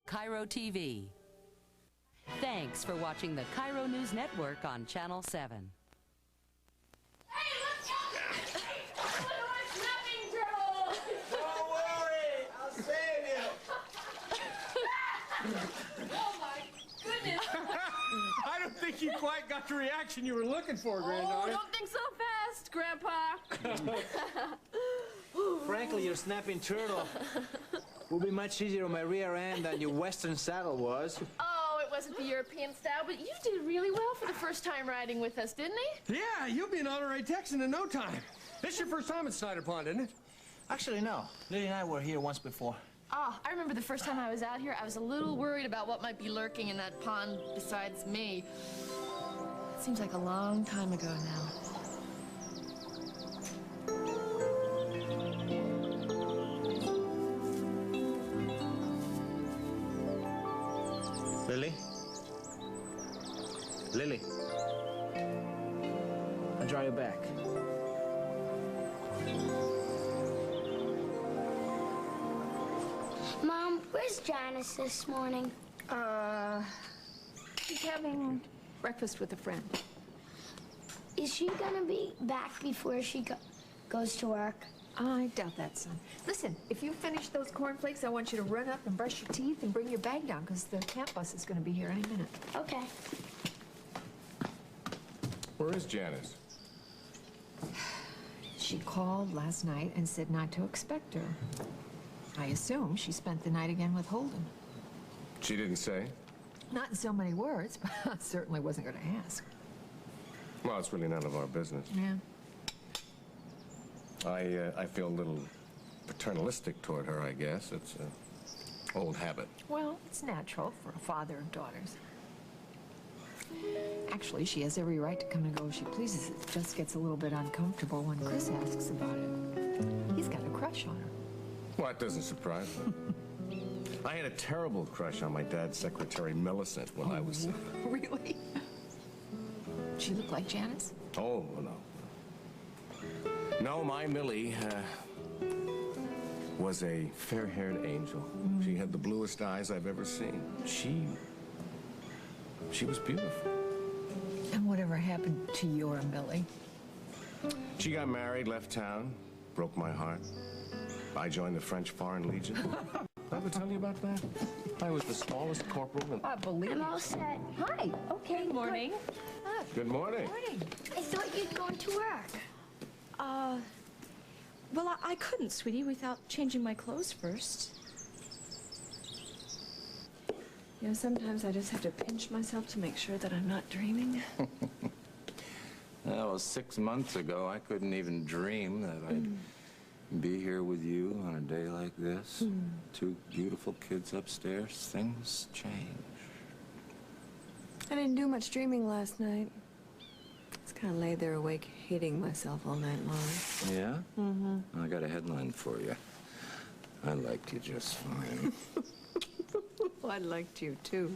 KIRO TV. Thanks for watching the KIRO News Network on Channel 7. Hey, let's go! Look at my snapping turtle! Don't worry, I'll save you. Oh my goodness! I don't think you quite got the reaction you were looking for, granddaughter. Oh, don't think so fast, Grandpa. Frankly, your snapping turtle will be much easier on my rear end than your Western saddle was. Oh, it wasn't the European style, but you did really well for the first time riding with us, didn't he? Yeah, you'll be an honorary Texan in no time. This is your first time at Snyder Pond, isn't it? Actually, no. Lily and I were here once before. Oh, I remember the first time I was out here, I was a little worried about what might be lurking in that pond besides me. It seems like a long time ago now. Lily? Lily? I'll dry your back. Mom, where's Janice this morning? She's having breakfast with a friend. Is she gonna be back before she goes to work? I doubt that, son. Listen, if you finish those cornflakes, I want you to run up and brush your teeth and bring your bag down, because the camp bus is going to be here any minute. Okay. Where is Janice? She called last night and said not to expect her. I assume she spent the night again with Holden. She didn't say? Not in so many words, but I certainly wasn't going to ask. Well, it's really none of our business. Yeah. I feel a little paternalistic toward her, I guess. It's an old habit. Well, it's natural for a father of daughters. Actually, she has every right to come and go as she pleases. It just gets a little bit uncomfortable when Chris asks about it. He's got a crush on her. Well, that doesn't surprise me. I had a terrible crush on my dad's secretary, Millicent, when I was... Really? She looked like Janice? Oh, no. No, my Millie was a fair-haired angel. She had the bluest eyes I've ever seen. She was beautiful. And whatever happened to your Millie? She got married, left town, broke my heart. I joined the French Foreign Legion. Did I ever tell you about that? I was the smallest corporal in... I believe I'm all set. Hi. Okay. Good morning. Good morning. Good morning. I thought you'd gone to work. Well, I couldn't, sweetie, without changing my clothes first. You know, sometimes I just have to pinch myself to make sure that I'm not dreaming. Well, 6 months ago, I couldn't even dream that I'd be here with you on a day like this. 2 beautiful kids upstairs. Things change. I didn't do much dreaming last night. Just kind of lay there awake, hating myself all night long. Yeah? Mm-hmm. I got a headline for you. I liked you just fine. Well, I liked you, too.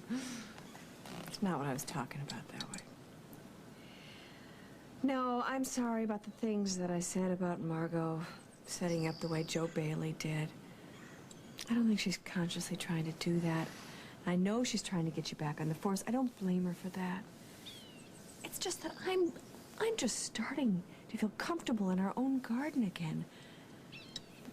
It's not what I was talking about that way. No, I'm sorry about the things that I said about Margot setting up the way Joe Bailey did. I don't think she's consciously trying to do that. I know she's trying to get you back on the force. I don't blame her for that. It's just that I'm just starting to feel comfortable in our own garden again.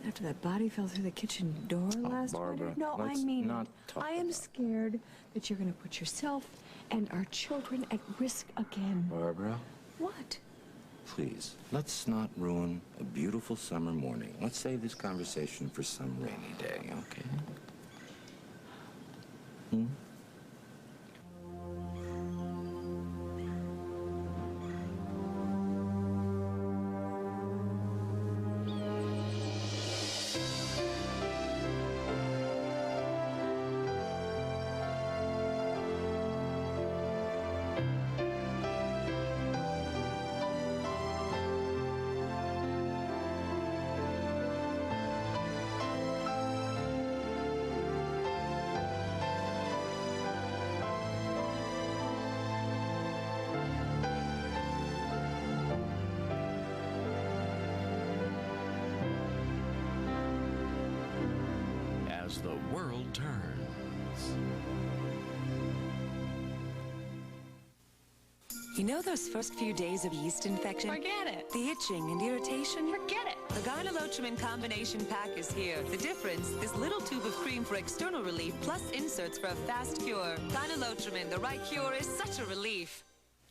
After that body fell through the kitchen door last Barbara, winter. No, I let's mean not it. talk I am about scared that you're going to put yourself and our children at risk again. Barbara, What? please, let's not ruin a beautiful summer morning. Let's save this conversation for some rainy day, okay? As the world turned, Bugles. You know those first few days of yeast infection? Forget it. The itching and irritation? Forget it. The Gynolotrimin combination pack is here. The difference, this little tube of cream for external relief plus inserts for a fast cure. Gynolotrimin, the right cure, is such a relief.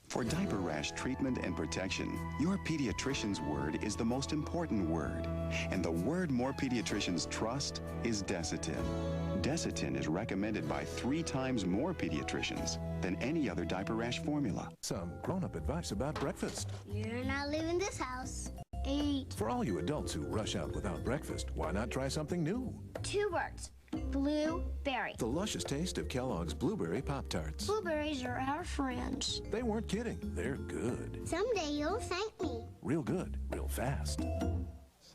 For diaper rash treatment and protection, your pediatrician's word is the most important word. And the word more pediatricians trust is DESITIN. DESITIN is recommended by 3 times more pediatricians than any other diaper rash formula. Some grown-up advice about breakfast. You're not leaving this house. Eat. For all you adults who rush out without breakfast, why not try something new? 2 words. Blueberry. The luscious taste of Kellogg's Blueberry Pop-Tarts. Blueberries are our friends. They weren't kidding. They're good. Someday you'll thank me. Real good, real fast.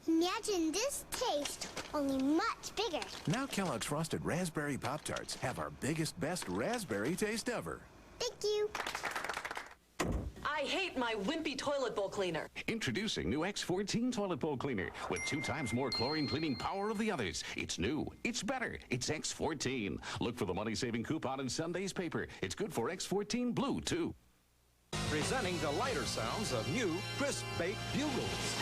Imagine this taste, only much bigger. Now Kellogg's Frosted Raspberry Pop-Tarts have our biggest, best raspberry taste ever. Thank you. I hate my wimpy toilet bowl cleaner. Introducing new X14 toilet bowl cleaner with 2 times more chlorine cleaning power of the others. It's new. It's better. It's X14. Look for the money-saving coupon in Sunday's paper. It's good for X14 Blue, too. Presenting the lighter sounds of new crisp baked bugles.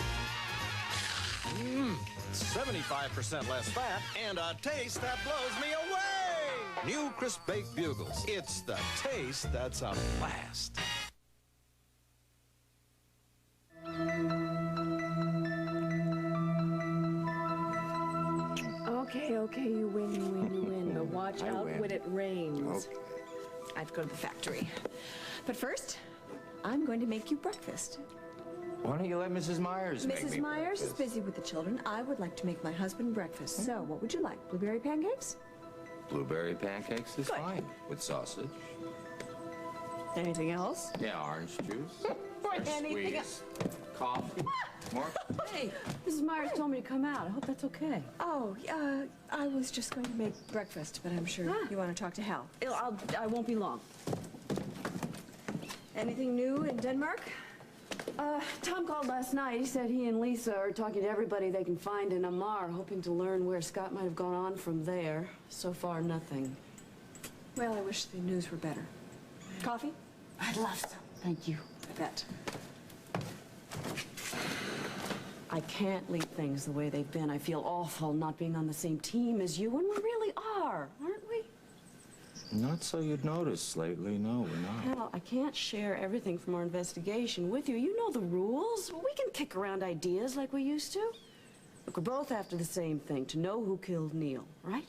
75% less fat and a taste that blows me away. New crisp baked bugles. It's the taste that's a blast. Okay, you win. But watch out win. when it rains. Okay. I have to go to the factory. But first, I'm going to make you breakfast. Why don't you let Mrs. Myers make me Mrs. Myers is breakfast? busy with the children. I would like to make my husband breakfast. So, what would you like? Blueberry pancakes? Blueberry pancakes is Good. fine with sausage. Anything else? Yeah, orange juice. Anything Squeeze. Coffee. More. Hey, Mrs. Myers told me to come out. I hope that's okay. Oh, I was just going to make breakfast, but I'm sure you want to talk to Hal. I won't be long. Anything new in Denmark? Tom called last night. He said he and Lisa are talking to everybody they can find in Amar, hoping to learn where Scott might have gone on from there. So far, nothing. Well, I wish the news were better. Coffee? I'd love some. Thank you. I bet. I can't leave things the way they've been. I feel awful not being on the same team as you, and we really are, aren't we? Not so you'd notice lately. No, we're not. Hal, I can't share everything from our investigation with you. You know the rules. We can kick around ideas like we used to. Look, we're both after the same thing, to know who killed Neil, right?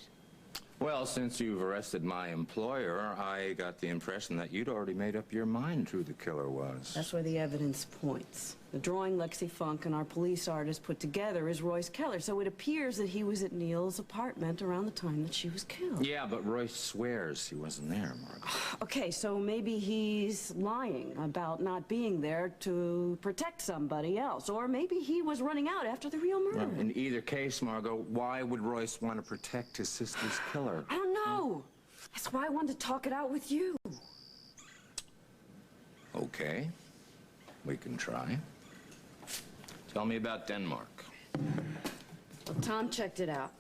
Well, since you've arrested my employer, I got the impression that you'd already made up your mind who the killer was. That's where the evidence points. The drawing Lexi Funk and our police artist put together is Royce Keller, so it appears that he was at Neil's apartment around the time that she was killed. Yeah, but Royce swears he wasn't there, Margot. Okay, so maybe he's lying about not being there to protect somebody else, or maybe he was running out after the real murder. Well, in either case, Margot, why would Royce want to protect his sister's killer? I don't know. That's why I wanted to talk it out with you. Okay, we can try. Tell me about Denmark. Well, Tom checked it out.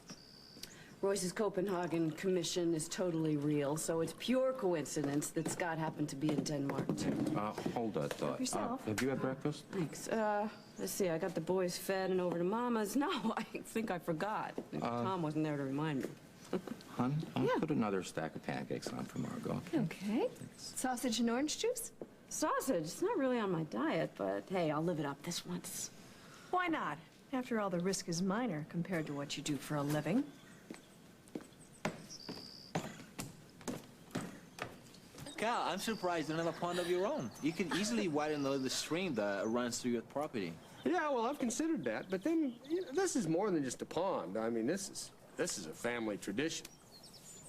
Royce's Copenhagen commission is totally real, so it's pure coincidence that Scott happened to be in Denmark, too. Hold that thought. Help yourself. Have you had breakfast? Thanks. Let's see, I got the boys fed and over to Mama's. No, I think I forgot. Tom wasn't there to remind me. Hon, I'll put another stack of pancakes on for Margot. Okay. Sausage and orange juice? Sausage. It's not really on my diet, but hey, I'll live it up this once. Why not? After all, the risk is minor compared to what you do for a living. Cal, I'm surprised you don't have a pond of your own. You could easily widen the stream that runs through your property. Yeah, well, I've considered that, but then this is more than just a pond. I mean, this is a family tradition.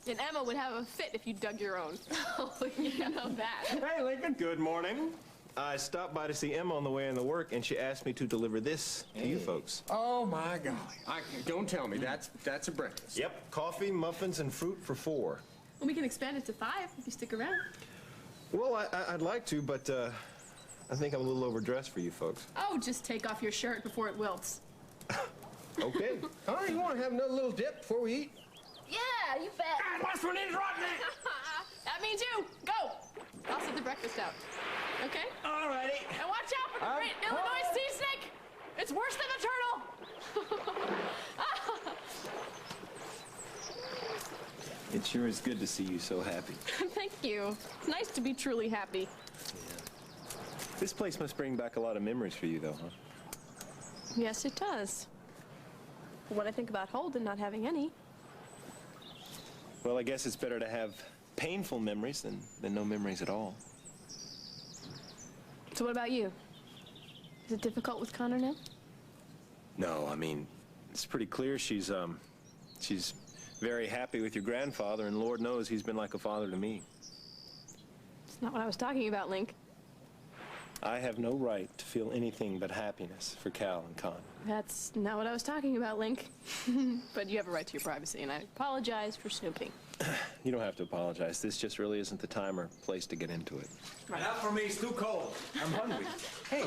And Emma would have a fit if you dug your own. Oh, you know that. Hey, Lincoln. Good morning. I stopped by to see Emma on the way into work, and she asked me to deliver this to you folks. Oh, my golly. Don't tell me. That's a breakfast. Yep. Coffee, muffins, and fruit for 4. Well, we can expand it to 5 if you stick around. Well, I'd like to, but I think I'm a little overdressed for you folks. Oh, just take off your shirt before it wilts. Okay. All right, you want to have another little dip before we eat? Yeah, Yeah, you bet. Last one is rotten. That means you. Go. I'll set the breakfast out. Okay? Alrighty. And watch out for the great Illinois sea snake. It's worse than a turtle. It sure is good to see you so happy. Thank you. It's nice to be truly happy. This place must bring back a lot of memories for you, though, huh? Yes, it does. What I think about Holden not having any. Well, I guess it's better to have painful memories than no memories at all. So what about you? Is it difficult with Connor now? No, I mean, it's pretty clear she's very happy with your grandfather, and Lord knows he's been like a father to me. It's not what I was talking about, Link. I have no right to feel anything but happiness for Cal and Con. That's not what I was talking about, Link. But you have a right to your privacy, and I apologize for snooping. You don't have to apologize. This just really isn't the time or place to get into it. Right. Not for me, it's too cold. I'm hungry. Hey,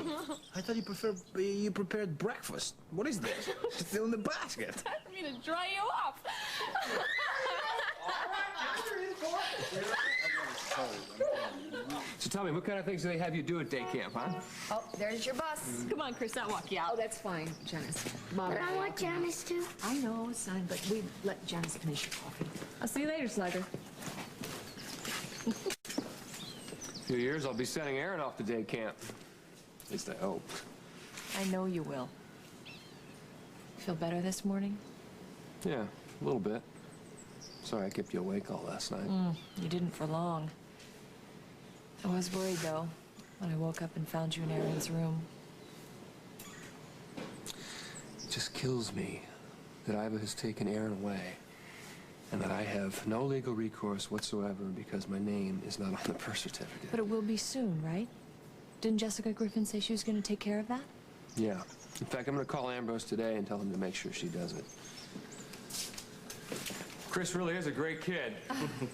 I thought you prepared breakfast. What is this? It's still in the basket. Time for me to dry you off. So tell me, what kind of things do they have you do at day camp, huh? Oh, there's your bus. Come on, Chris, I'll walk you out. Oh, that's fine, Janice. Mom, But I want Janice to. I know, son, but we let Janice finish her coffee. I'll see you later, Slugger. In a few years, I'll be sending Aaron off to day camp. At least I hope. I know you will. Feel better this morning? Yeah, a little bit. Sorry I kept you awake all last night. You didn't for long. I was worried, though, when I woke up and found you in Aaron's room. It just kills me that Iva has taken Aaron away and that I have no legal recourse whatsoever because my name is not on the birth certificate. But it will be soon, right? Didn't Jessica Griffin say she was going to take care of that? Yeah. In fact, I'm going to call Ambrose today and tell him to make sure she does it. Chris really is a great kid.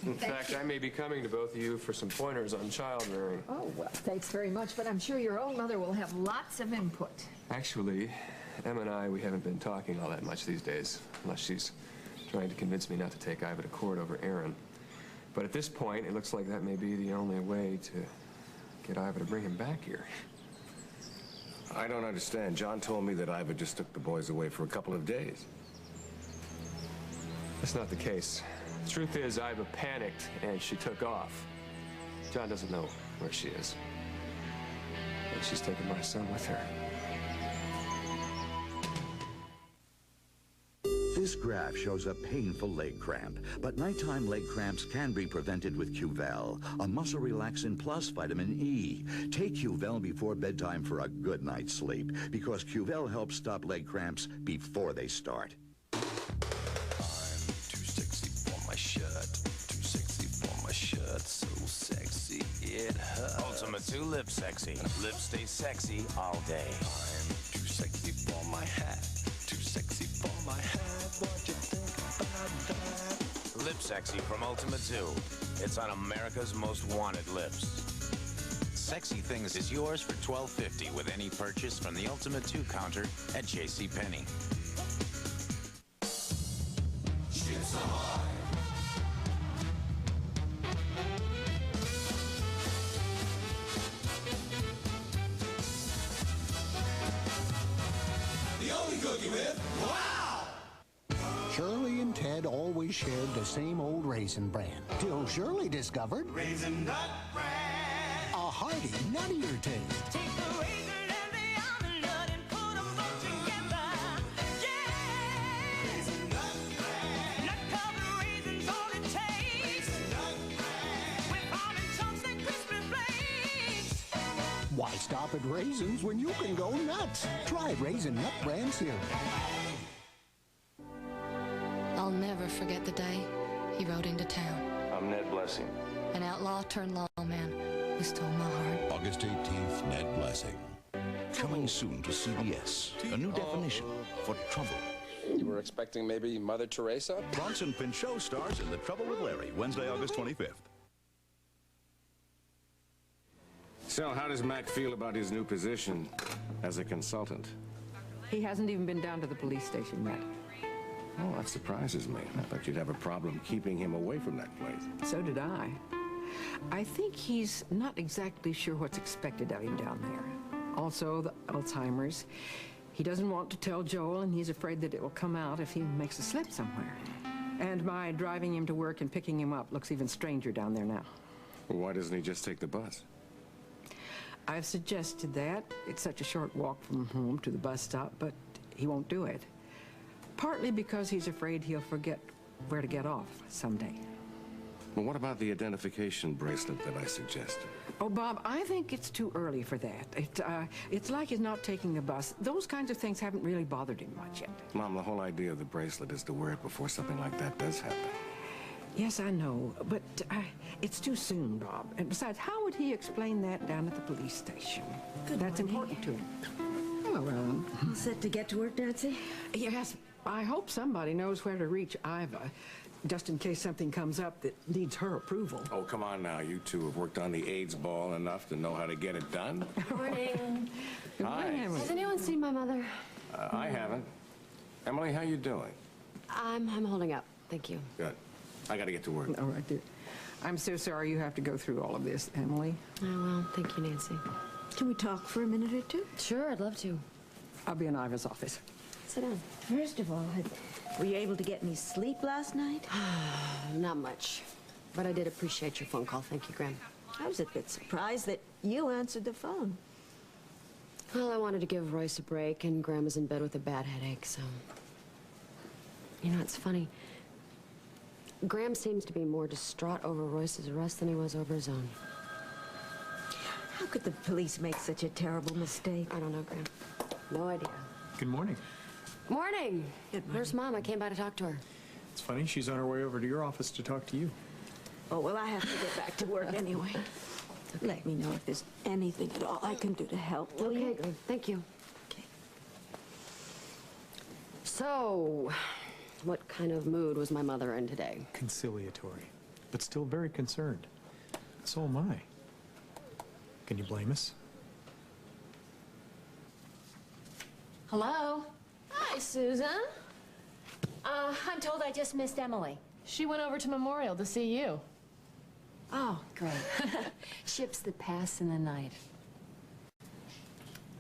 In fact, I may be coming to both of you for some pointers on child rearing. Oh, well, thanks very much, but I'm sure your own mother will have lots of input. Actually, Emma and I, we haven't been talking all that much these days, unless she's trying to convince me not to take Iva to court over Aaron. But at this point, it looks like that may be the only way to get Iva to bring him back here. I don't understand. John told me that Iva just took the boys away for a couple of days. That's not the case. The truth is, Iva panicked and she took off. John doesn't know where she is. And she's taken my son with her. This graph shows a painful leg cramp, but nighttime leg cramps can be prevented with Qvel, a muscle relaxant plus vitamin E. Take Qvel before bedtime for a good night's sleep, because Qvel helps stop leg cramps before they start. So sexy, it hurts. Ultimate 2 Lip Sexy. Lips stay sexy all day. I'm too sexy for my hat. Too sexy for my hat. What you think about that? Lip Sexy from Ultimate 2. It's on America's most wanted lips. Sexy Things is yours for $12.50 with any purchase from the Ultimate 2 counter at JCPenney. Ships ahoy! Shirley and Ted always shared the same old raisin bran, till Shirley discovered Raisin Nut Bran. a hearty, nuttier taste. Take the raisin and the almond nut and put them both together. Yeah! Raisin Nut Bran. Nut-covered raisins, all it takes. Raisin Nut Bran. With almond chunks and crispy flakes. Why stop at raisins when you can go nuts? Try Raisin Nut Bran cereal. I'll never forget the day he rode into town. I'm Ned Blessing. An outlaw turned lawman who stole my heart. August 18th, Ned Blessing. Coming soon to CBS. A new definition for trouble. You were expecting maybe Mother Teresa? Bronson Pinchot stars in The Trouble with Larry, Wednesday, August 25th. So, how does Mac feel about his new position as a consultant? He hasn't even been down to the police station yet. Oh, that surprises me. I thought you'd have a problem keeping him away from that place. So did I. I think he's not exactly sure what's expected of him down there. Also, the Alzheimer's. He doesn't want to tell Joel, and he's afraid that it will come out if he makes a slip somewhere. And my driving him to work and picking him up looks even stranger down there now. Well, why doesn't he just take the bus? I've suggested that. It's such a short walk from home to the bus stop, but he won't do it. Partly because he's afraid he'll forget where to get off someday. Well, what about the identification bracelet that I suggested? Oh, Bob, I think it's too early for that. It's like he's not taking a bus. Those kinds of things haven't really bothered him much yet. Mom, the whole idea of the bracelet is to wear it before something like that does happen. Yes, I know, but it's too soon, Bob. And besides, how would he explain that down at the police station? That's important to him. Hello, All set to get to work, Nancy? Yes, I hope somebody knows where to reach Iva, just in case something comes up that needs her approval. Oh, come on now. You two have worked on the AIDS ball enough to know how to get it done. Morning. Hi. Has anyone seen my mother? I haven't. Emily, how you doing? I'm holding up. Thank you. Good. I got to get to work. All right, dear. I'm so sorry you have to go through all of this, Emily. Oh, well, thank you, Nancy. Can we talk for a minute or two? Sure, I'd love to. I'll be in Iva's office. Sit down. First of all, were you able to get any sleep last night? Not much. But I did appreciate your phone call. Thank you, Graham. I was a bit surprised that you answered the phone. Well, I wanted to give Royce a break, and Graham is in bed with a bad headache, so... You know, it's funny. Graham seems to be more distraught over Royce's arrest than he was over his own. How could the police make such a terrible mistake? I don't know, Graham. No idea. Good morning. Morning. Where's Mom? I came by to talk to her. It's funny, she's on her way over to your office to talk to you. Oh, well, I have to get back to work anyway. Let me know if there's anything at all I can do to help. Will you? Okay, thank you. Okay. So, what kind of mood was my mother in today? Conciliatory, but still very concerned. So am I. Can you blame us? Hello? Hi, Susan. I'm told I just missed Emily. She went over to Memorial to see you. Oh, great. Ships that pass in the night.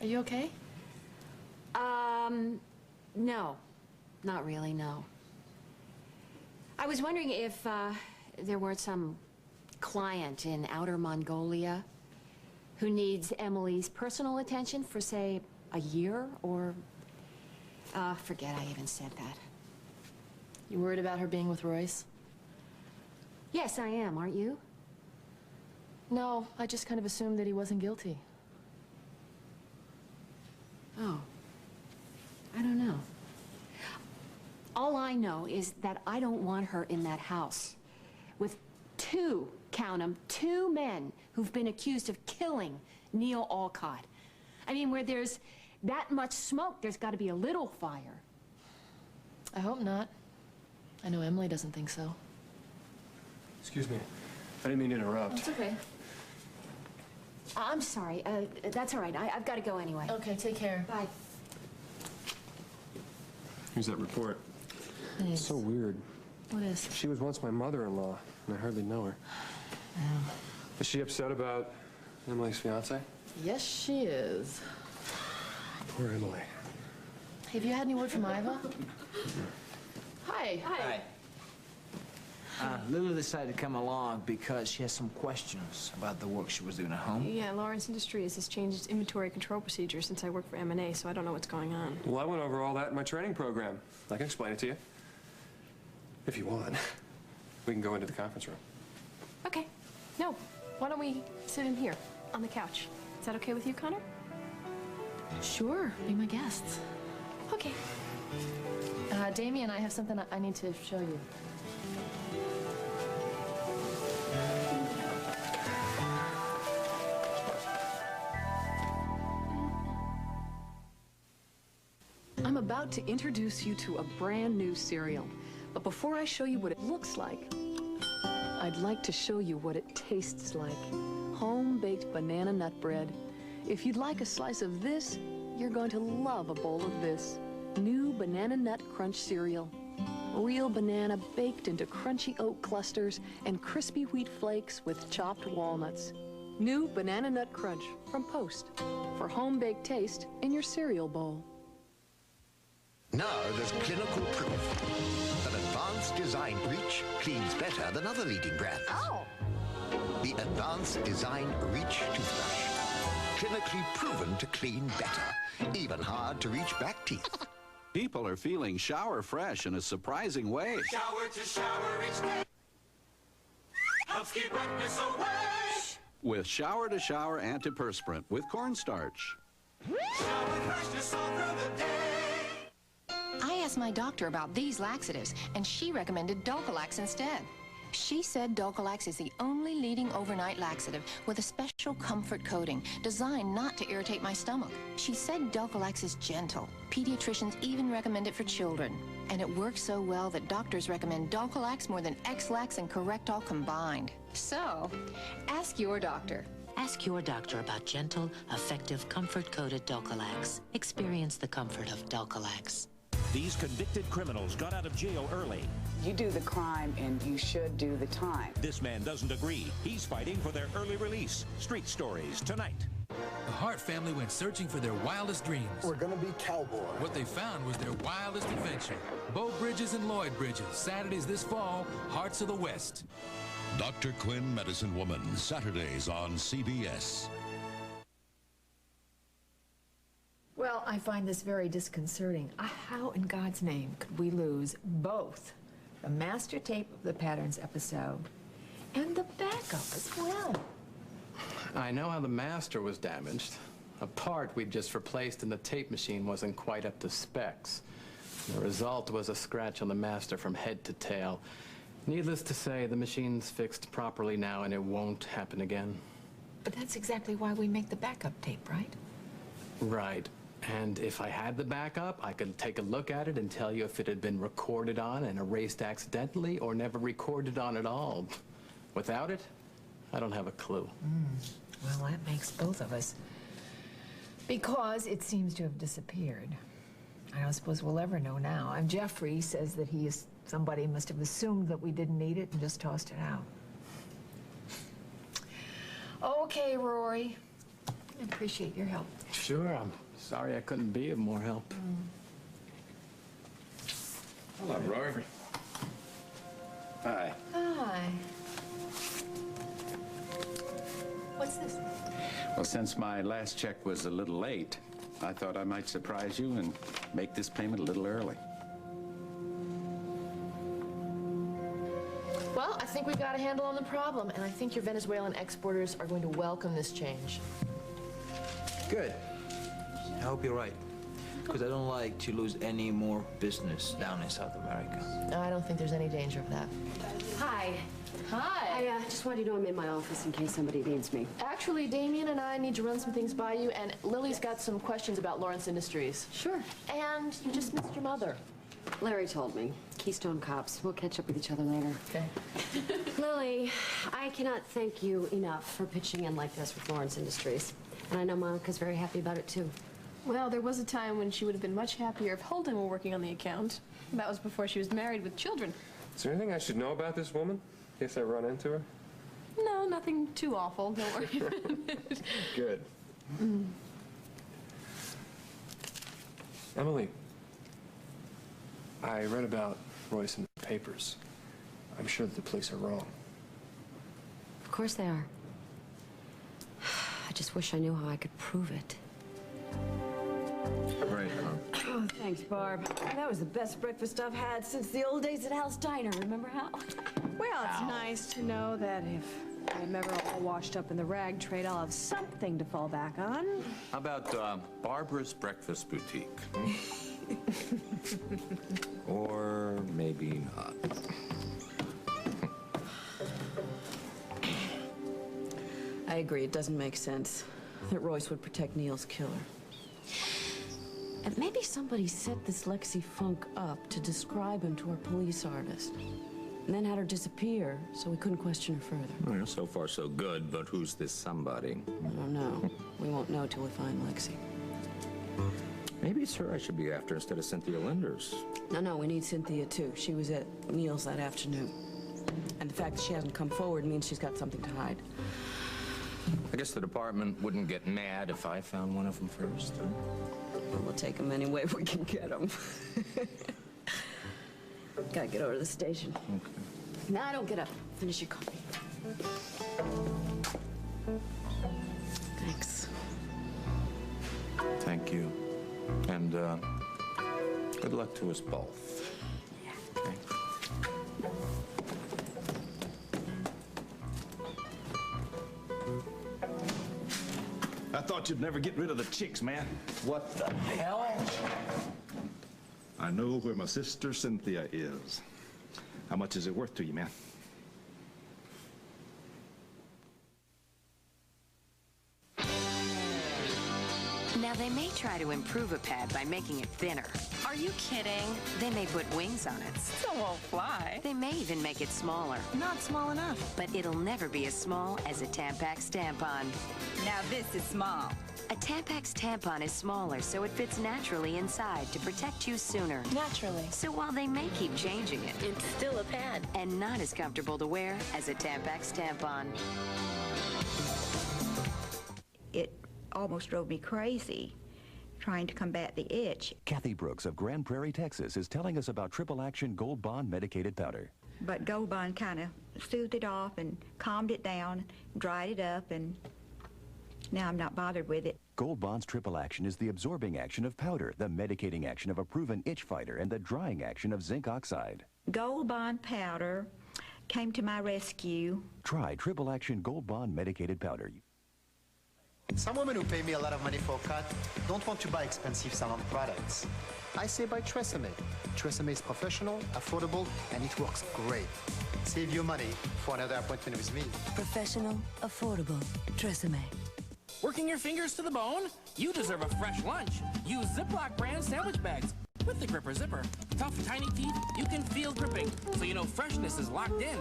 Are you okay? No. Not really, no. I was wondering if there were some client in Outer Mongolia who needs Emily's personal attention for, say, a year, or... forget I even said that. You worried about her being with Royce? Yes, I am. Aren't you? No, I just kind of assumed that he wasn't guilty. Oh. I don't know. All I know is that I don't want her in that house with two, count 'em, two men who've been accused of killing Neil Alcott. I mean, where there's that much smoke, there's got to be a little fire. I hope not. I know Emily doesn't think so. Excuse me. I didn't mean to interrupt. It's okay. I'm sorry. That's all right. I've got to go anyway. Okay, take care. Bye. Here's that report. Thanks. It's so weird. What is? She was once my mother-in-law, and I hardly know her. Is she upset about Emily's fiance? Yes, she is. Poor Emily. Have you had any word from Iva? Hi. Hi. Lily decided to come along because she has some questions about the work she was doing at home. Yeah, Lawrence Industries has changed its inventory control procedure since I work for M&A, so I don't know what's going on. Well, I went over all that in my training program. I can explain it to you. If you want. We can go into the conference room. Okay. No. Why don't we sit in here, on the couch? Is that okay with you, Connor? Sure. Be my guests. Okay. Damien, I have something I need to show you. I'm about to introduce you to a brand new cereal. But before I show you what it looks like, I'd like to show you what it tastes like. Home-baked banana nut bread. If you'd like a slice of this, you're going to love a bowl of this. New Banana Nut Crunch cereal. Real banana baked into crunchy oat clusters and crispy wheat flakes with chopped walnuts. New Banana Nut Crunch from Post for home-baked taste in your cereal bowl. Now there's clinical proof that Advanced Design Reach cleans better than other leading brands. Oh! The Advanced Design Reach toothbrush. Clinically proven to clean better. Even hard to reach back teeth. People are feeling shower fresh in a surprising way. Shower to shower each day. Helps keep wetness away. With shower-to-shower antiperspirant with cornstarch. Shower freshness all through the day. I asked my doctor about these laxatives, and she recommended Dulcolax instead. She said Dulcolax is the only leading overnight laxative with a special comfort coating designed not to irritate my stomach. She said Dulcolax is gentle. Pediatricians even recommend it for children. And it works so well that doctors recommend Dulcolax more than X-Lax and Correctol combined. So, ask your doctor. Ask your doctor about gentle, effective, comfort-coated Dulcolax. Experience the comfort of Dulcolax. These convicted criminals got out of jail early. You do the crime and you should do the time. This man doesn't agree. He's fighting for their early release. Street Stories tonight. The Hart family went searching for their wildest dreams. We're gonna be cowboys. What they found was their wildest adventure. Bo Bridges and Lloyd Bridges, Saturdays this fall, Hearts of the West. Dr. Quinn, Medicine Woman, Saturdays on CBS. Well, I find this very disconcerting. How in God's name could we lose both the master tape of the Patterns episode and the backup as well? I know how the master was damaged. A part we'd just replaced in the tape machine wasn't quite up to specs. The result was a scratch on the master from head to tail. Needless to say, the machine's fixed properly now and it won't happen again. But that's exactly why we make the backup tape, right? Right. And if I had the backup, I could take a look at it and tell you if it had been recorded on and erased accidentally or never recorded on at all. Without it, I don't have a clue. Well, that makes both of us. Because it seems to have disappeared. I don't suppose we'll ever know now. And Jeffrey says that somebody must have assumed that we didn't need it and just tossed it out. Okay, Rory. I appreciate your help. Sure, I'm sorry I couldn't be of more help. Hello, Rory. Hi. Hi. What's this? Well, since my last check was a little late, I thought I might surprise you and make this payment a little early. Well, I think we got a handle on the problem, and I think your Venezuelan exporters are going to welcome this change. Good. I hope you're right. Because I don't like to lose any more business down in South America. No, I don't think there's any danger of that. Hi. Hi. I just wanted you to know I'm in my office in case somebody needs me. Actually, Damien and I need to run some things by you, and Lily's got some questions about Lawrence Industries. Sure. And you just missed your mother. Larry told me. Keystone Cops. We'll catch up with each other later. Okay. Lily, I cannot thank you enough for pitching in like this with Lawrence Industries. And I know Monica's very happy about it, too. Well, there was a time when she would have been much happier if Holden were working on the account. That was before she was married with children. Is there anything I should know about this woman? In case I run into her? No, nothing too awful. Don't worry about it. Good. Emily, I read about Royce in the papers. I'm sure that the police are wrong. Of course they are. I just wish I knew how I could prove it. Right, Oh, thanks, Barb. That was the best breakfast I've had since the old days at Hal's Diner. Remember Hal? Well, it's nice to know that if I'm ever all washed up in the rag trade, I'll have something to fall back on. How about Barbara's Breakfast Boutique? Or maybe not. I agree, it doesn't make sense that Royce would protect Neil's killer. And maybe somebody set this Lexi Funk up to describe him to our police artist. And then had her disappear, so we couldn't question her further. Well, so far so good, but who's this somebody? I don't know. We won't know till we find Lexi. Maybe it's her I should be after instead of Cynthia Linders. No, we need Cynthia, too. She was at meals that afternoon. And the fact that she hasn't come forward means she's got something to hide. I guess the department wouldn't get mad if I found one of them first. Huh? Well, we'll take them any way we can get them. Gotta get over to the station. Okay. Now, don't get up. Finish your coffee. Thanks. Thank you. And, good luck to us both. Okay. I thought you'd never get rid of the chicks, man. What the hell? I know where my sister Cynthia is. How much is it worth to you, man? Now, they may try to improve a pad by making it thinner. Are you kidding? They may put wings on it. Still won't fly. They may even make it smaller. Not small enough. But it'll never be as small as a Tampax tampon. Now this is small. A Tampax tampon is smaller, so it fits naturally inside to protect you sooner. Naturally. So while they may keep changing it, It's still a pad. and not as comfortable to wear as a Tampax tampon. It almost drove me crazy trying to combat the itch. Kathy Brooks of Grand Prairie, Texas, is telling us about Triple Action Gold Bond Medicated Powder. But Gold Bond kind of soothed it off and calmed it down, dried it up, and now I'm not bothered with it. Gold Bond's Triple Action is the absorbing action of powder, the medicating action of a proven itch fighter, and the drying action of zinc oxide. Gold Bond powder came to my rescue. Try Triple Action Gold Bond Medicated Powder. Some women who pay me a lot of money for a cut don't want to buy expensive salon products. I say buy Tresemme. Tresemme is professional, affordable, and it works great. Save your money for another appointment with me. Professional, affordable, Tresemme. Working your fingers to the bone? You deserve a fresh lunch. Use Ziploc brand sandwich bags with the Gripper Zipper. Tough, tiny teeth, you can feel gripping, so you know freshness is locked in.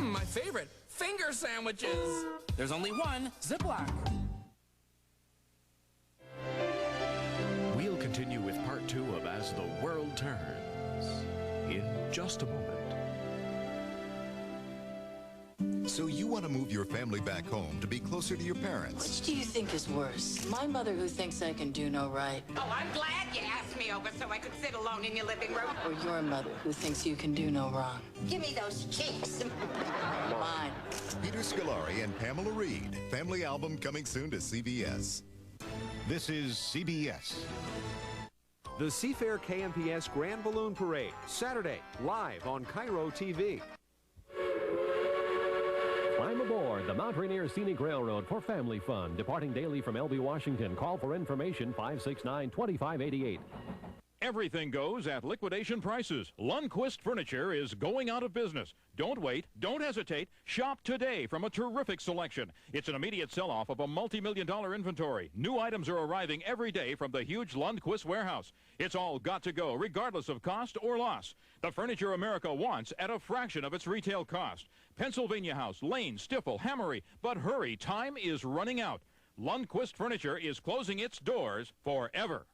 My favorite, finger sandwiches. There's only one Ziploc. We'll continue with part 2 of As the World Turns in just a moment. So you want to move your family back home to be closer to your parents? Which do you think is worse? My mother who thinks I can do no right, Oh, I'm glad you asked me over so I could sit alone in your living room. or your mother who thinks you can do no wrong? Give me those cheeks. Mine. Peter Scolari and Pamela Reed. Family album coming soon to CBS. This is CBS. The Seafair KMPS Grand Balloon Parade, Saturday, live on KIRO TV. Climb aboard the Mount Rainier Scenic Railroad for family fun. Departing daily from LB Washington. Call for information 569-2588. Everything goes at liquidation prices. Lundquist Furniture is going out of business. Don't wait. Don't hesitate. Shop today from a terrific selection. It's an immediate sell-off of a multi-million-dollar inventory. New items are arriving every day from the huge Lundquist warehouse. It's all got to go, regardless of cost or loss. The furniture America wants at a fraction of its retail cost. Pennsylvania House, Lane, Stifel, Hammery. But hurry, time is running out. Lundquist Furniture is closing its doors forever.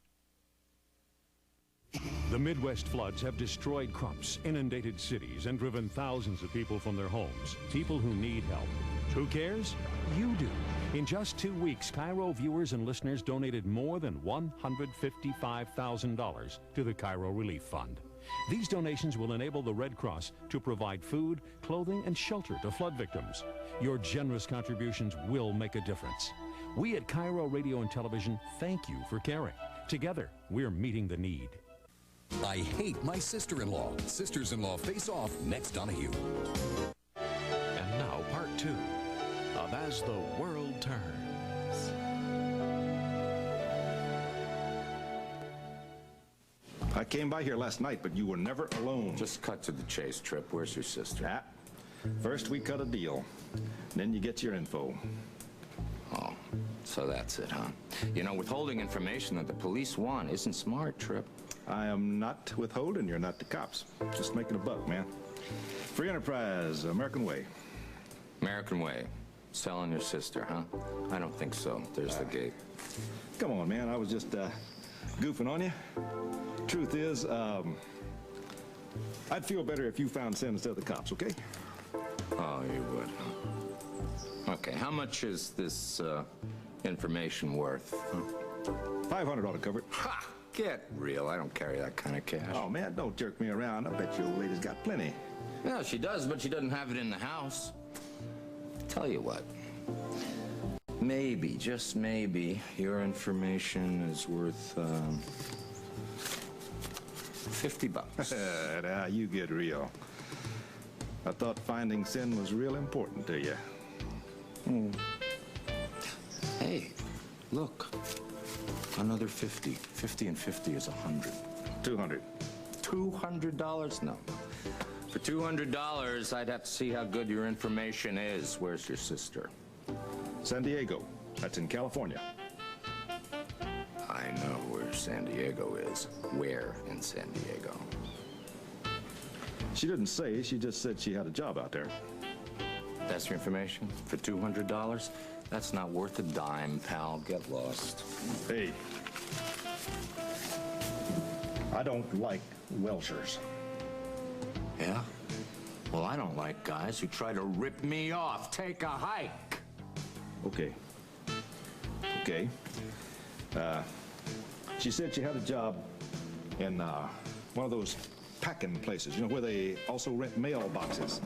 The Midwest floods have destroyed crops, inundated cities, and driven thousands of people from their homes. People who need help. Who cares? You do. In just 2 weeks, KIRO viewers and listeners donated more than $155,000 to the KIRO Relief Fund. These donations will enable the Red Cross to provide food, clothing, and shelter to flood victims. Your generous contributions will make a difference. We at KIRO Radio and Television thank you for caring. Together, we're meeting the need. I hate my sister-in-law. Sisters-in-law face off next Donahue. And now part 2 of As the World Turns. I came by here last night, but you were never alone. Just cut to the chase, Trip. Where's your sister? First we cut a deal, then you get your info. Oh, so that's it, huh? You know, withholding information that the police want isn't smart, Trip. I am not withholding. You're not the cops. Just making a buck, man. Free enterprise, American way. American way. Selling your sister, huh? I don't think so. There's the gate. Come on, man. I was just goofing on you. Truth is, I'd feel better if you found Sin instead of the cops, okay? Oh, you would, huh? Okay, how much is this information worth? $500 ought to cover it. Ha! Get real. I don't carry that kind of cash. Oh, man, don't jerk me around. I bet your old lady's got plenty. Yeah, she does, but she doesn't have it in the house. Tell you what. Maybe, just maybe, your information is worth, $50. Now, you get real. I thought finding Sin was real important to you. Hey, look. Another 50. 50 and 50 is 100. 200. $200? No. For $200, I'd have to see how good your information is. Where's your sister? San Diego. That's in California. I know where San Diego is. Where in San Diego? She didn't say. She just said she had a job out there. That's your information? For $200? That's not worth a dime, pal. Get lost. Hey. I don't like Welshers. Yeah? Well, I don't like guys who try to rip me off. Take a hike. Okay. Okay. She said she had a job in one of those packing places, you know, where they also rent mailboxes.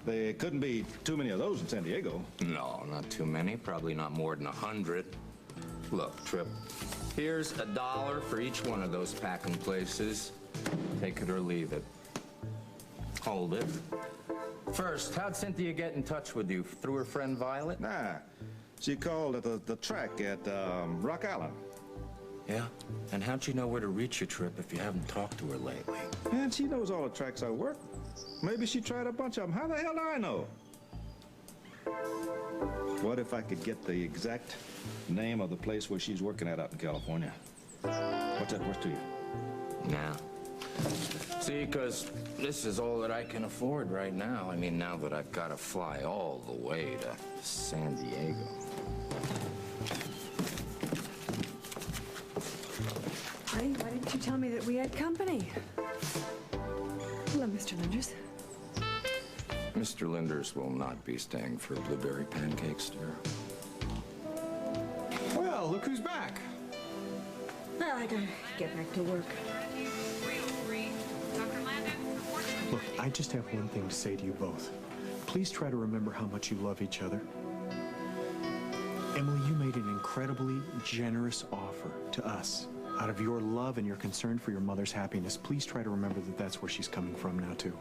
There couldn't be too many of those in San Diego. No, not too many. Probably not more than 100. Look, Trip, here's $1 for each one of those packing places. Take it or leave it. Hold it. First, how'd Cynthia get in touch with you? Through her friend Violet? Nah. She called at the track at Rock Island. Yeah? And how'd you know where to reach your Trip if you haven't talked to her lately? Man, she knows all the tracks I work. Maybe she tried a bunch of them. How the hell do I know? What if I could get the exact name of the place where she's working at out in California? What's that worth to you? Nah. See, because this is all that I can afford right now. I mean, now that I've got to fly all the way to San Diego. Why didn't you tell me that we had company? Hello, Mr. Linders. Mr. Linders will not be staying for blueberry pancakes, dear. Well, look who's back. Well, I gotta get back to work. Look, I just have one thing to say to you both. Please try to remember how much you love each other. Emily, you made an incredibly generous offer to us. Out of your love and your concern for your mother's happiness, please try to remember that that's where she's coming from now, too.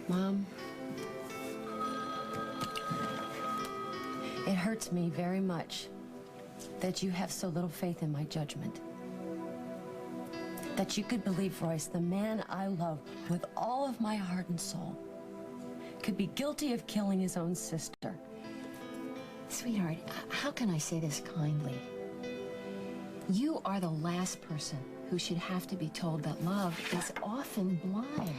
Mom, it hurts me very much that you have so little faith in my judgment. That you could believe Royce, the man I love with all of my heart and soul, could be guilty of killing his own sister. Sweetheart, how can I say this kindly? You are the last person who should have to be told that love is often blind.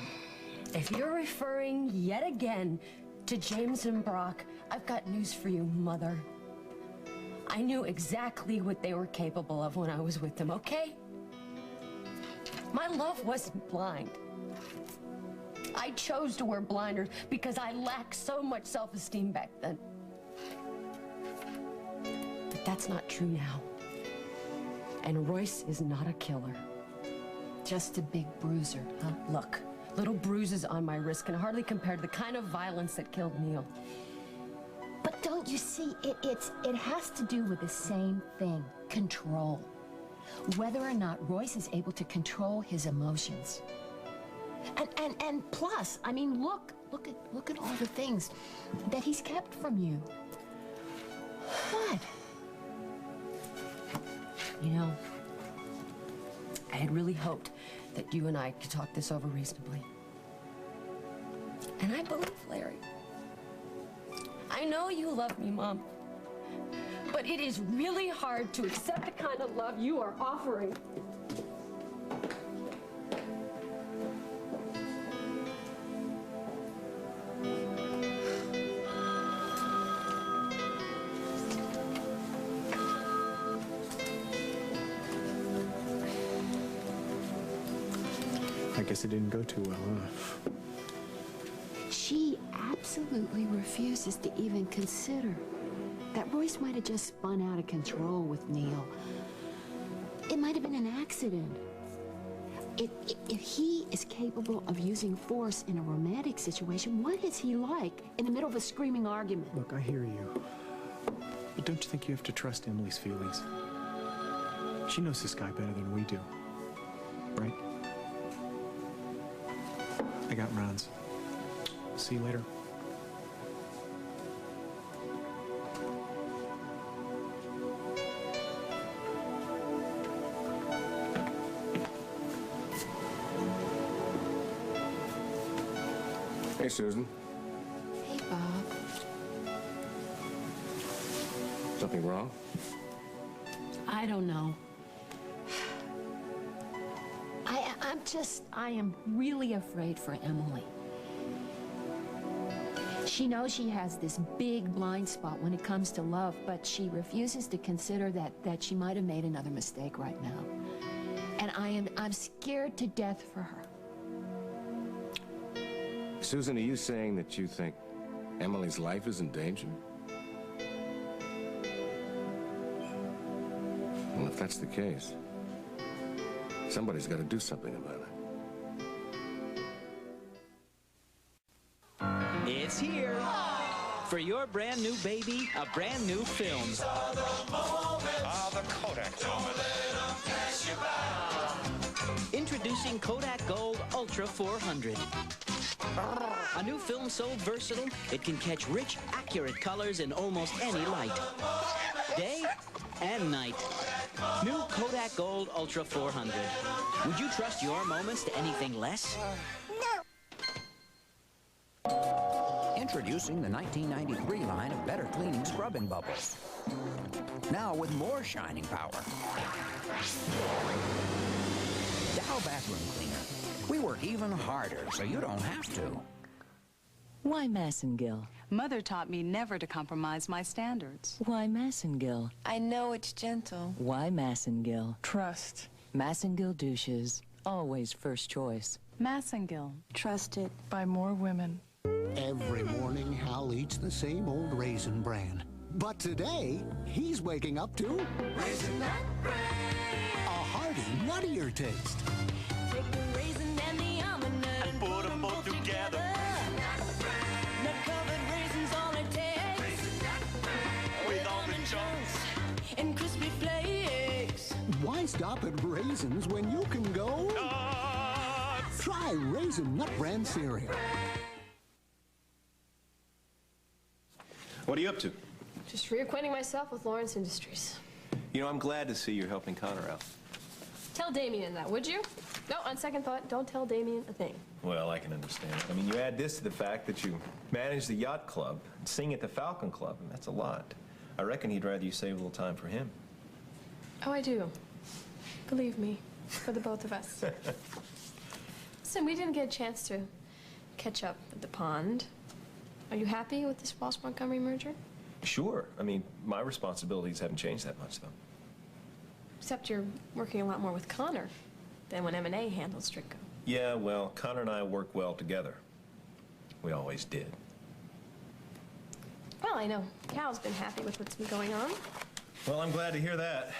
If you're referring yet again to James and Brock, I've got news for you, Mother. I knew exactly what they were capable of when I was with them, okay? My love wasn't blind. I chose to wear blinders because I lacked so much self-esteem back then. But that's not true now. And Royce is not a killer. Just a big bruiser, huh? Look, little bruises on my wrist can hardly compare to the kind of violence that killed Neil. But don't you see, it has to do with the same thing, control. Whether or not Royce is able to control his emotions. And plus, I mean, look at all the things that he's kept from you. What? You know, I had really hoped that you and I could talk this over reasonably. And I believe Larry. I know you love me, Mom. But it is really hard to accept the kind of love you are offering. Guess it didn't go too well, huh? She absolutely refuses to even consider that Royce might have just spun out of control with Neil. It might have been an accident. If he is capable of using force in a romantic situation, what is he like in the middle of a screaming argument? Look, I hear you. But don't you think you have to trust Emily's feelings? She knows this guy better than we do. Right? I got rounds. See you later. Hey, Susan. Hey, Bob. Something wrong? I don't know. I am really afraid for Emily. She knows she has this big blind spot when it comes to love, but she refuses to consider that she might have made another mistake right now. And I'm scared to death for her. Susan, are you saying that you think Emily's life is in danger? Well, if that's the case, somebody's got to do something about it. It's here. For your brand new baby, a brand new film. The Kodak. Introducing Kodak Gold Ultra 400. A new film so versatile, it can catch rich, accurate colors in almost any light. Day and night. New Kodak Gold Ultra 400. Would you trust your moments to anything less? Introducing the 1993 line of better cleaning scrubbing bubbles. Now with more shining power. Dow Bathroom Cleaner. We work even harder so you don't have to. Why Massengill? Mother taught me never to compromise my standards. Why Massengill? I know it's gentle. Why Massengill? Trust. Massengill douches, always first choice. Massengill. Trusted by more women. Every morning, Hal eats the same old Raisin Bran. But today, he's waking up to Raisin Nut Bran. A hearty, nuttier taste. Take the raisin and the almond nut and put them both together. Nut-covered raisins all it takes. With almond chunks and crispy flakes. Why stop at raisins when you can go? Nuts! Try Raisin Nut Bran cereal. What are you up to? Just reacquainting myself with Lawrence Industries. You know, I'm glad to see you're helping Connor out. Tell Damien that, would you? No, on second thought, don't tell Damien a thing. Well, I can understand. I mean, you add this to the fact that you manage the yacht club and sing at the Falcon Club, and that's a lot. I reckon he'd rather you save a little time for him. Oh, I do. Believe me, for the both of us. Listen, we didn't get a chance to catch up at the pond. Are you happy with this Walsh-Montgomery merger? Sure. I mean, my responsibilities haven't changed that much, though. Except you're working a lot more with Connor than when M&A handled Strico. Yeah, well, Connor and I work well together. We always did. Well, I know Cal's been happy with what's been going on. Well, I'm glad to hear that.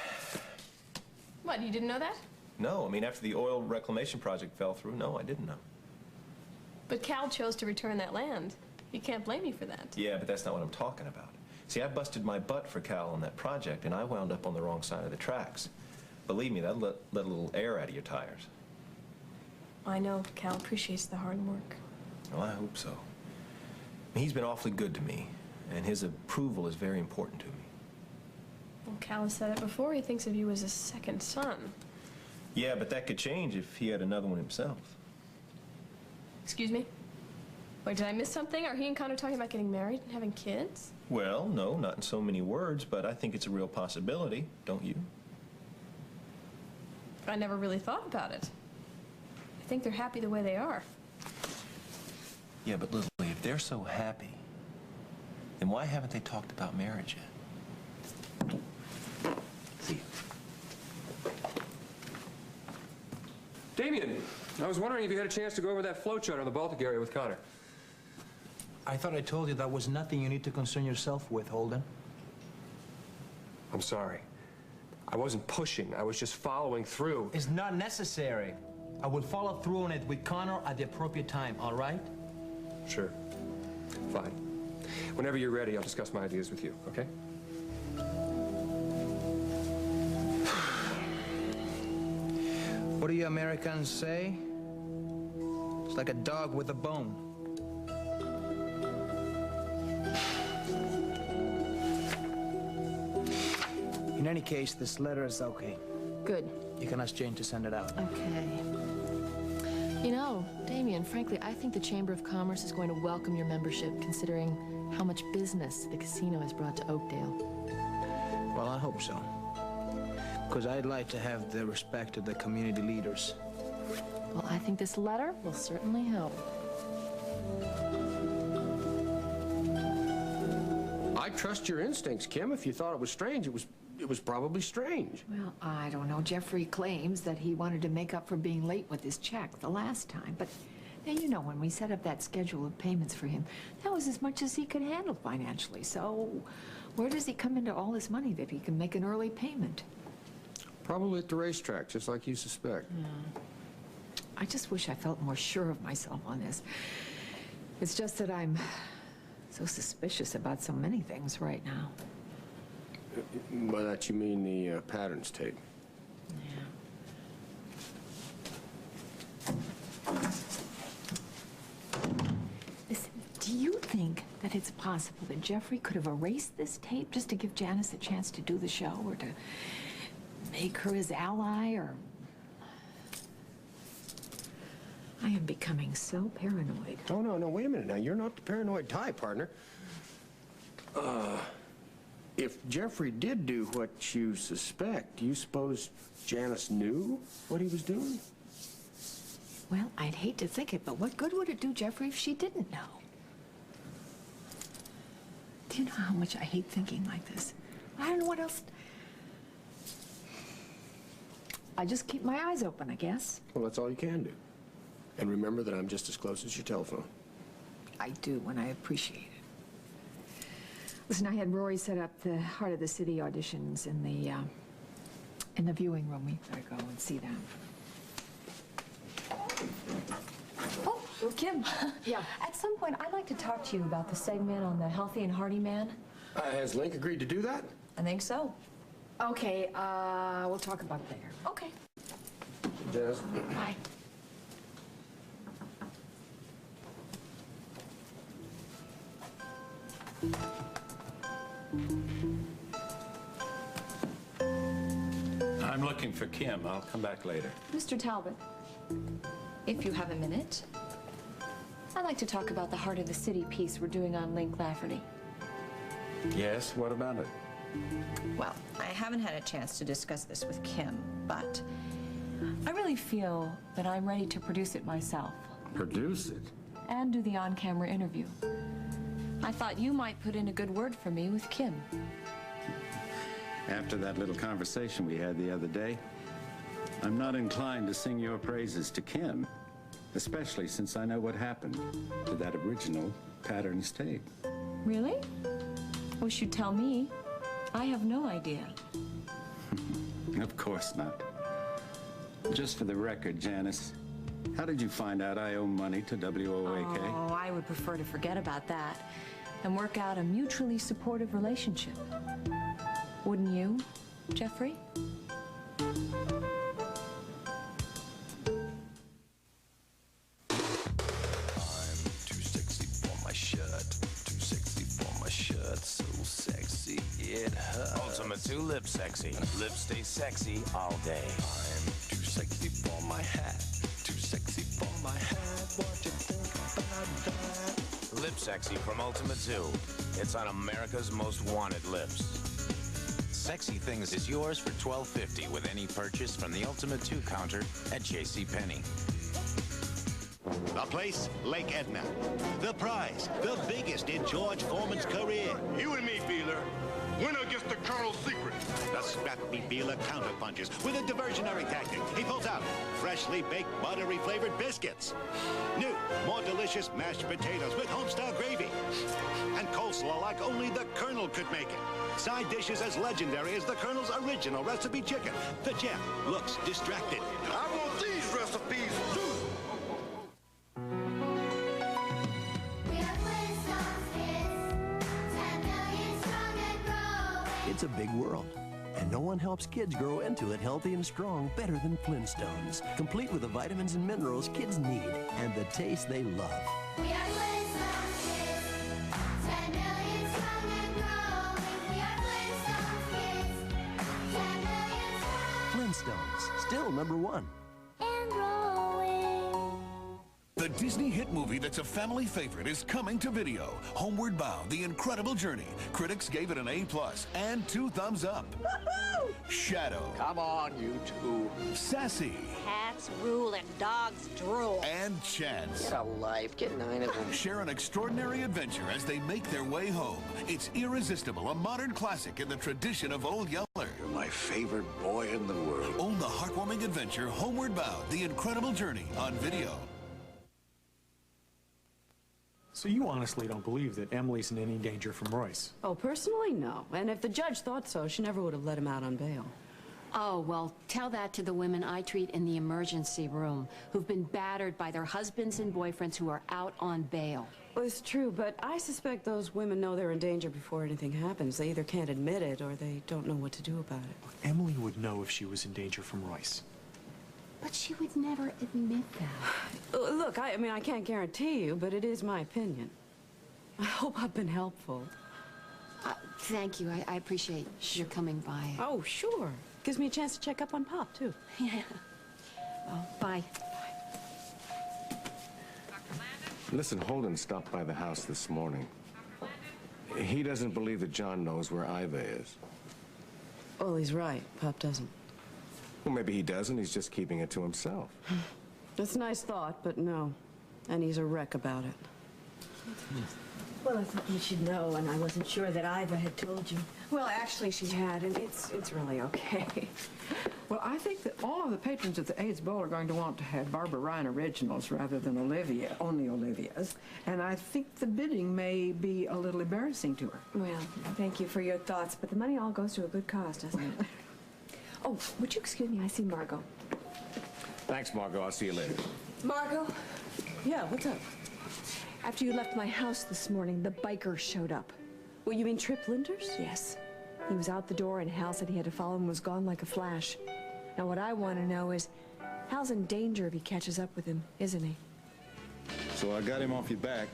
What, you didn't know that? No, I mean, after the oil reclamation project fell through, no, I didn't know. But Cal chose to return that land. You can't blame me for that. Yeah, but that's not what I'm talking about. See, I busted my butt for Cal on that project, and I wound up on the wrong side of the tracks. Believe me, that let a little air out of your tires. I know Cal appreciates the hard work. Well, I hope so. I mean, he's been awfully good to me, and his approval is very important to me. Well, Cal has said it before. He thinks of you as a second son. Yeah, but that could change if he had another one himself. Excuse me? Wait, did I miss something? Are he and Connor talking about getting married and having kids? Well, no, not in so many words, but I think it's a real possibility, don't you? I never really thought about it. I think they're happy the way they are. Yeah, but Lily, if they're so happy, then why haven't they talked about marriage yet? See you. Damien, I was wondering if you had a chance to go over that flowchart on the Baltic area with Connor. I thought I told you that was nothing you need to concern yourself with, Holden. I'm sorry. I wasn't pushing. I was just following through. It's not necessary. I will follow through on it with Connor at the appropriate time, all right? Sure. Fine. Whenever you're ready, I'll discuss my ideas with you, okay? What do you Americans say? It's like a dog with a bone. In any case, this letter is okay. Good. You can ask Jane to send it out. Okay. You know, Damien, frankly, I think the Chamber of Commerce is going to welcome your membership, considering how much business the casino has brought to Oakdale. Well, I hope so. Because I'd like to have the respect of the community leaders. Well, I think this letter will certainly help. I trust your instincts, Kim. If you thought it was strange, it was probably strange. Well, I don't know. Jeffrey claims that he wanted to make up for being late with his check the last time. But now, you know, when we set up that schedule of payments for him, that was as much as he could handle financially. So where does he come into all this money that he can make an early payment? Probably at the racetrack, just like you suspect. Yeah. I just wish I felt more sure of myself on this. It's just that I'm so suspicious about so many things right now. By that you mean the patterns tape? Yeah. Listen, do you think that it's possible that Jeffrey could have erased this tape just to give Janice a chance to do the show, or to make her his ally, or... I am becoming so paranoid. Oh, no, wait a minute now. You're not the paranoid type, partner. If Jeffrey did do what you suspect, do you suppose Janice knew what he was doing? Well, I'd hate to think it, but what good would it do Jeffrey if she didn't know? Do you know how much I hate thinking like this? I don't know what else... I just keep my eyes open, I guess. Well, that's all you can do. And remember that I'm just as close as your telephone. I do, and I appreciate it. Listen, I had Rory set up the Heart of the City auditions in the viewing room. We better go and see them. Oh, Kim. Yeah. At some point, I'd like to talk to you about the segment on the healthy and hearty man. Has Link agreed to do that? I think so. Okay, we'll talk about it later. Okay. Janice? Bye. I'm looking for Kim. I'll come back later. Mr. Talbot, if you have a minute, I'd like to talk about the Heart of the City piece we're doing on Link Lafferty. Yes, what about it? Well, I haven't had a chance to discuss this with Kim, but I really feel that I'm ready to produce it myself. Produce it? And do the on-camera interview. I thought you might put in a good word for me with Kim. After that little conversation we had the other day, I'm not inclined to sing your praises to Kim, especially since I know what happened to that original Patterns tape. Really? Wish you'd tell me. I have no idea. Of course not. Just for the record, Janice, how did you find out I owe money to WOAK? Oh, I would prefer to forget about that and work out a mutually supportive relationship. Wouldn't you, Jeffrey? Ultimate 2 Lip Sexy. Lips stay sexy all day. I'm too sexy for my hat. Too sexy for my hat. What you think about that? Lip Sexy from Ultimate 2. It's on America's most wanted lips. Sexy Things is yours for $12.50 with any purchase from the Ultimate 2 counter at JCPenney. The place, Lake Edna. The prize, the biggest in George Foreman's career. You and me, Beeler. Winner gets the Colonel's secret. The scrappy Bila counterpunches with a diversionary tactic. He pulls out freshly baked, buttery flavored biscuits. New, more delicious mashed potatoes with home-style gravy. And coleslaw like only the Colonel could make it. Side dishes as legendary as the Colonel's original recipe chicken. The chef looks distracted. I want these recipes too. It's a big world, and no one helps kids grow into it healthy and strong better than Flintstones, complete with the vitamins and minerals kids need and the taste they love. We are Flintstones kids, 10 million strong and growing. We are Flintstones kids, 10 million strong. Flintstones, still #1. And growing. The Disney hit movie that's a family favorite is coming to video. Homeward Bound, The Incredible Journey. Critics gave it an A+ and 2 thumbs up. Shadow. Come on, you two. Sassy. Cats rule and dogs drool. And Chance. Get a life. Get 9 of them. Share an extraordinary adventure as they make their way home. It's Irresistible, a modern classic in the tradition of Old Yeller. You're my favorite boy in the world. Own the heartwarming adventure Homeward Bound, The Incredible Journey on video. So you honestly don't believe that Emily's in any danger from Royce? Oh, personally, no. And if the judge thought so, she never would have let him out on bail. Oh, well, tell that to the women I treat in the emergency room who've been battered by their husbands and boyfriends who are out on bail. Well, it's true, but I suspect those women know they're in danger before anything happens. They either can't admit it or they don't know what to do about it. Emily would know if she was in danger from Royce. But she would never admit that. Look, I mean, I can't guarantee you, but it is my opinion. I hope I've been helpful. Thank you. I appreciate your coming by. Oh, sure. Gives me a chance to check up on Pop, too. Yeah. Oh, bye. Listen, Holden stopped by the house this morning. He doesn't believe that John knows where Iva is. Well, he's right. Pop doesn't. Well, maybe he doesn't. He's just keeping it to himself. It's a nice thought, but no. And he's a wreck about it. Well, I thought you should know, and I wasn't sure that Iva had told you. Well, actually, she had, and it's really okay. Well, I think that all of the patrons at the AIDS Bowl are going to want to have Barbara Ryan originals rather than only Olivia's. And I think the bidding may be a little embarrassing to her. Well, thank you for your thoughts, but the money all goes to a good cause, doesn't it? Oh, would you excuse me? I see Margot. Thanks, Margot. I'll see you later. Margot? Yeah, what's up? After you left my house this morning, the biker showed up. Well, you mean Trip Linders? Yes. He was out the door, and Hal said he had to follow him and was gone like a flash. Now, what I want to know is, Hal's in danger if he catches up with him, isn't he? So I got him off your back.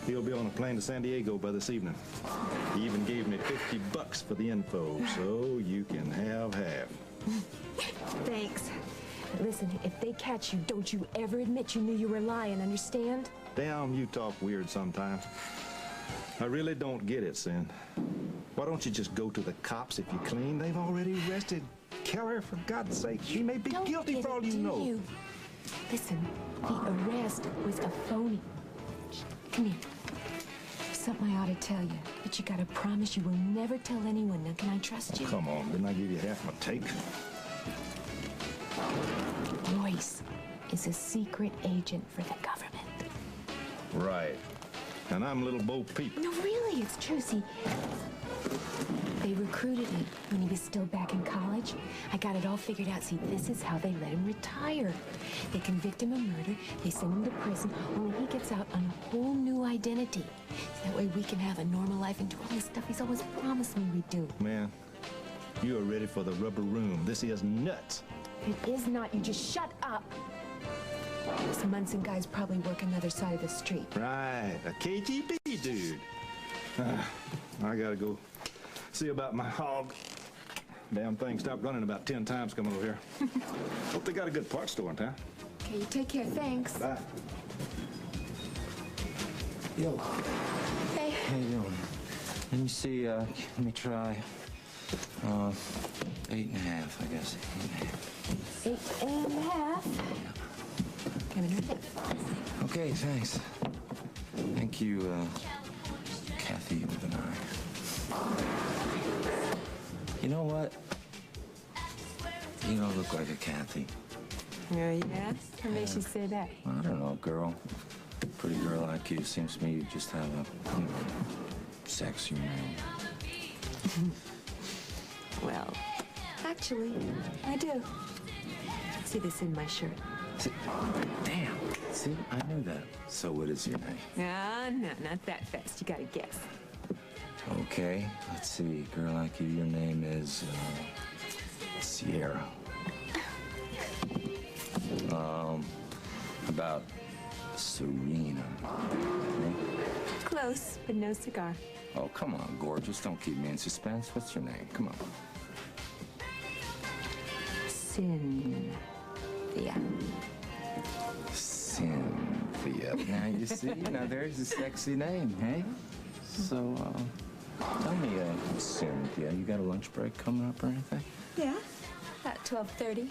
He'll be on a plane to San Diego by this evening. He even gave me $50 for the info, so you can have half. Thanks. Listen, if they catch you, don't you ever admit you knew you were lying, understand? Damn, you talk weird sometimes. I really don't get it, Sin. Why don't you just go to the cops if you're clean? They've already arrested Keller, for God's sake. She may be guilty for all you know. Listen, the arrest was a phony. Come here. Something I ought to tell you, but you gotta promise you will never tell anyone. Now, can I trust you? Come on, didn't I give you half my take? Royce is a secret agent for the government. Right. And I'm little Bo Peep. No, really, it's true. See, they recruited me when he was still back in college. I got it all figured out. See, this is how they let him retire. They convict him of murder, they send him to prison, only he gets out on a whole new identity. That way we can have a normal life and do all this stuff he's always promised me we'd do. Man, you are ready for the rubber room. This is nuts. It is not. You just shut up. This Munson guy's probably working the other side of the street. Right, a KGB dude. I gotta go see about my hog. Damn thing stopped running about 10 times coming over here. Hope they got a good parts store in town. Okay, you take care. Thanks. Bye. Yo. Hey. How you doing? Let me see, let me try. 8.5, I guess. 8.5. 8.5? Come in here. Okay, thanks. Thank you, Kathy with an I. You know what? You don't look like a Kathy. Oh, yes? What makes you say that? I don't know, girl. Pretty girl like you, seems to me you just have a, sexy name. Well, actually, I do. See this in my shirt. See, damn. See, I knew that. So what is your name? No, not that fast. You gotta guess. Okay, let's see. Girl like you, your name is, Sierra. About Serena. Close, but no cigar. Oh, come on, gorgeous. Don't keep me in suspense. What's your name? Come on. Cynthia. Cynthia. Now, you see, now there's a sexy name, hey? So, tell me, Cynthia, you got a lunch break coming up or anything? Yeah, about 12:30.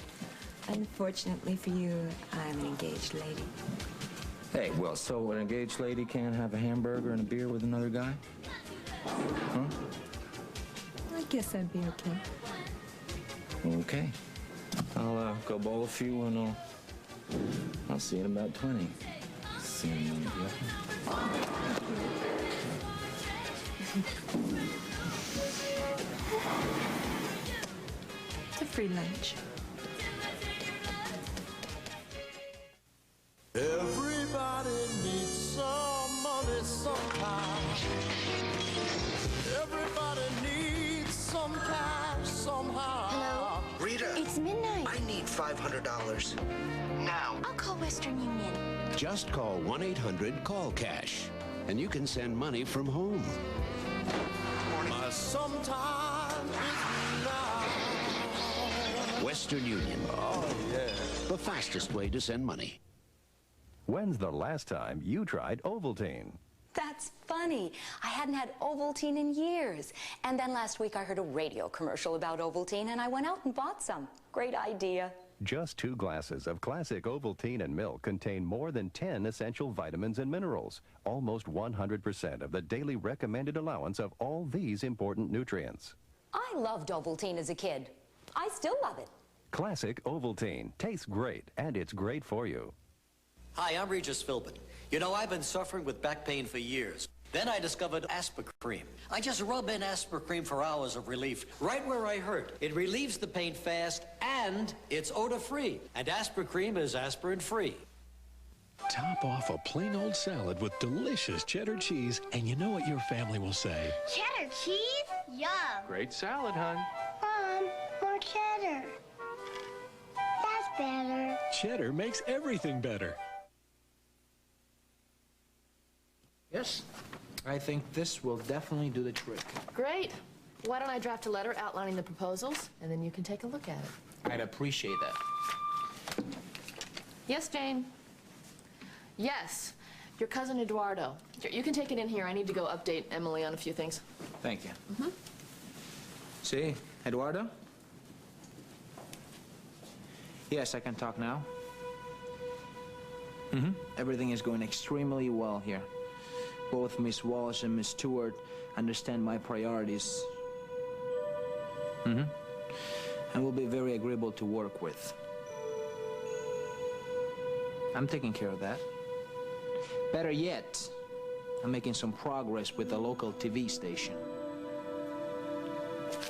Unfortunately for you, I'm an engaged lady. Hey, well, so an engaged lady can't have a hamburger and a beer with another guy? Huh? I guess I'd be okay. Okay. I'll go bowl a few and I'll see you in about 20. Cynthia. It's a free lunch. Everybody needs some money sometime. Everybody needs some cash somehow. Hello? Rita. It's midnight. I need $500. Now. I'll call Western Union. Just call 1-800-CALL-CASH, and you can send money from home. Sometimes it's now. Western Union. Oh, yeah. The fastest way to send money. When's the last time you tried Ovaltine? That's funny. I hadn't had Ovaltine in years. And then last week I heard a radio commercial about Ovaltine and I went out and bought some. Great idea. Just 2 glasses of classic Ovaltine and milk contain more than 10 essential vitamins and minerals, almost 100% of the daily recommended allowance of all these important nutrients. I loved Ovaltine as a kid. I still love it. Classic Ovaltine tastes great, and it's great for you. Hi, I'm Regis Philbin. You know, I've been suffering with back pain for years. Then I discovered Aspirin. I just rub in Aspirin for hours of relief, right where I hurt. It relieves the pain fast, and it's odor-free. And Aspirin is aspirin-free. Top off a plain old salad with delicious cheddar cheese, and you know what your family will say. Cheddar cheese? Yum. Great salad, hon. Mom, more cheddar. That's better. Cheddar makes everything better. Yes, I think this will definitely do the trick. Great. Why don't I draft a letter outlining the proposals, and then you can take a look at it. I'd appreciate that. Yes, Jane? Yes. Your cousin Eduardo. You can take it in here. I need to go update Emily on a few things. Thank you. See, Eduardo? Yes, I can talk now. Everything is going extremely well here. Both Miss Walsh and Miss Stewart understand my priorities. And will be very agreeable to work with. I'm taking care of that. Better yet, I'm making some progress with the local TV station.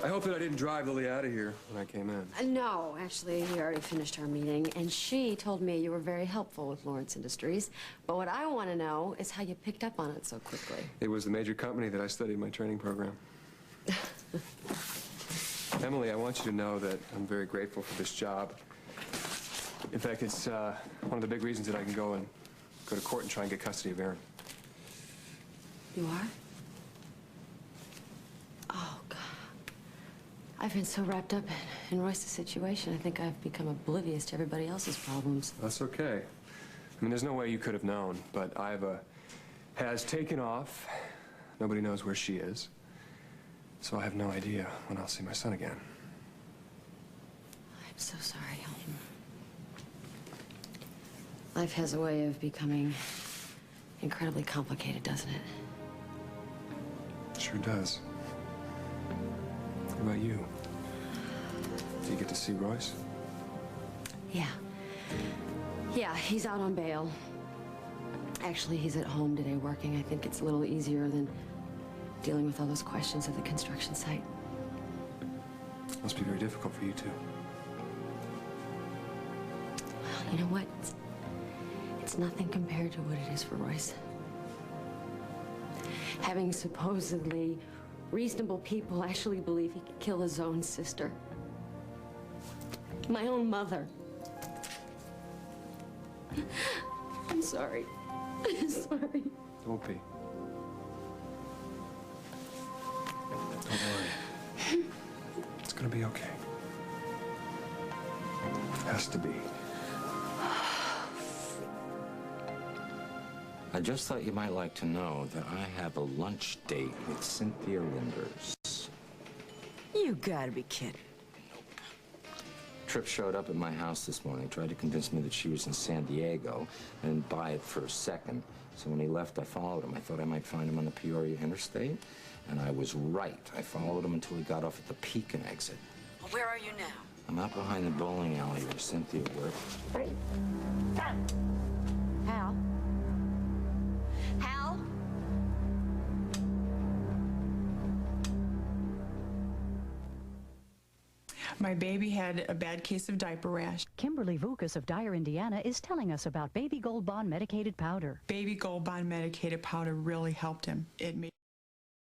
I hope that I didn't drive Lily out of here when I came in. No, actually, we already finished our meeting, and she told me you were very helpful with Lawrence Industries. But what I want to know is how you picked up on it so quickly. It was the major company that I studied my training program. Emily, I want you to know that I'm very grateful for this job. In fact, it's one of the big reasons that I can go to court and try and get custody of Aaron. You are? Oh, God. I've been so wrapped up in Royce's situation, I think I've become oblivious to everybody else's problems. That's okay. I mean, there's no way you could have known, but Iva has taken off. Nobody knows where she is. So I have no idea when I'll see my son again. I'm so sorry, Hilton. Life has a way of becoming incredibly complicated, doesn't it? Sure does. What about you? Do you get to see Royce? Yeah, he's out on bail. Actually, he's at home today working. I think it's a little easier than dealing with all those questions at the construction site. Must be very difficult for you, too. Well, you know what? It's nothing compared to what it is for Royce. Having supposedly reasonable people actually believe he could kill his own sister. My own mother. I'm sorry. I'm sorry. Don't be. Don't worry. It's gonna be okay. It has to be. I just thought you might like to know that I have a lunch date with Cynthia Linders. You gotta be kidding. Tripp showed up at my house this morning, tried to convince me that she was in San Diego. I didn't buy it for a second, so when he left, I followed him. I thought I might find him on the Peoria Interstate, and I was right. I followed him until he got off at the Pekin exit. Well, where are you now? I'm out behind the bowling alley where Cynthia worked. Hal? Hal? My baby had a bad case of diaper rash. Kimberly Vukas of Dyer, Indiana is telling us about Baby Gold Bond medicated powder. Baby Gold Bond medicated powder really helped him. It made